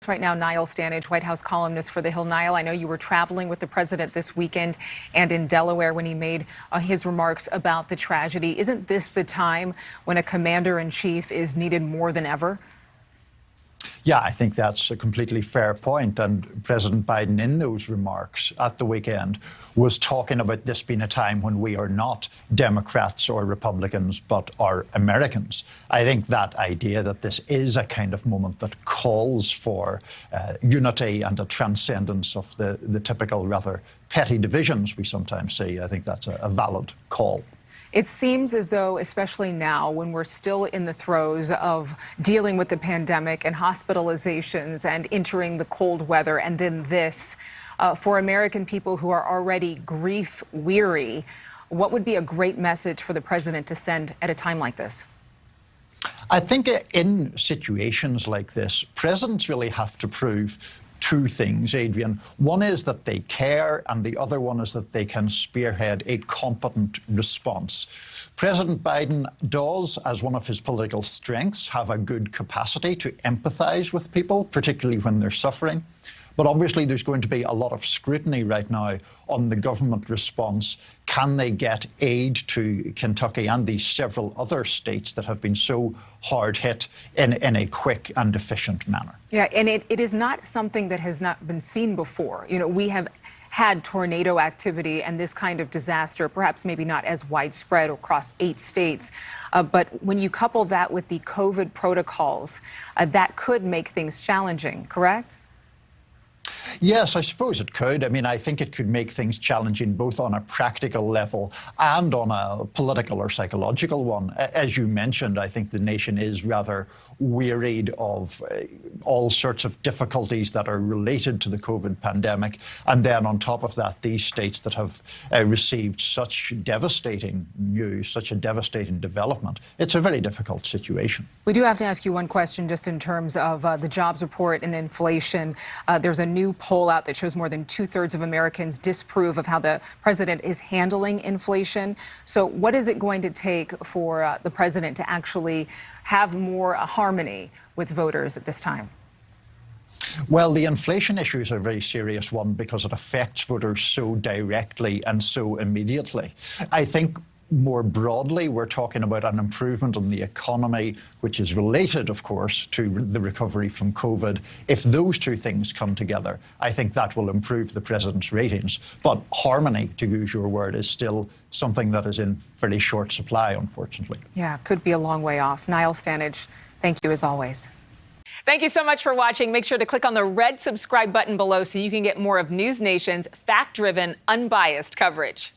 Right now, Niall Stanage, White House columnist for The Hill. Niall, I know you were traveling with the president this weekend and in Delaware when he made his remarks about the tragedy. Isn't this the time when a commander-in-chief is needed more than ever? Yeah, I think that's a completely fair point. And President Biden, in those remarks at the weekend, was talking about this being a time when we are not Democrats or Republicans, but are Americans. I think that idea that this is a kind of moment that calls for unity and a transcendence of the typical, rather petty divisions we sometimes see, I think that's a valid call. It seems as though, especially now, when we're still in the throes of dealing with the pandemic and hospitalizations and entering the cold weather and then this, for American people who are already grief-weary, what would be a great message for the president to send at a time like this? I think in situations like this, presidents really have to prove two things, Adrian. One is that they care, and the other one is that they can spearhead a competent response. President Biden does, as one of his political strengths, have a good capacity to empathize with people, particularly when they're suffering. But obviously, there's going to be a lot of scrutiny right now on the government response. Can they get aid to Kentucky and these several other states that have been so hard hit in a quick and efficient manner? Yeah, and it is not something that has not been seen before. You know, we have had tornado activity and this kind of disaster, perhaps maybe not as widespread across 8 states. But when you couple that with the COVID protocols, that could make things challenging, correct? Yes, I suppose it could. I mean, I think it could make things challenging both on a practical level and on a political or psychological one. As you mentioned, I think the nation is rather wearied of all sorts of difficulties that are related to the COVID pandemic. And then on top of that, these states that have received such devastating news, such a devastating development, it's a very difficult situation. We do have to ask you one question just in terms of the jobs report and inflation. There's a new poll out that shows more than 2/3 of Americans disapprove of how the president is handling inflation. So what is it going to take for the president to actually have more harmony with voters at this time? Well, the inflation issue is a very serious one because it affects voters so directly and so immediately. I think more broadly, we're talking about an improvement in the economy, which is related, of course, to the recovery from COVID. If those two things come together, I think that will improve the president's ratings. But harmony, to use your word, is still something that is in very short supply, unfortunately. Yeah, could be a long way off. Niall Stanage, thank you as always. Thank you so much for watching. Make sure to click on the red subscribe button below so you can get more of News Nation's fact-driven, unbiased coverage.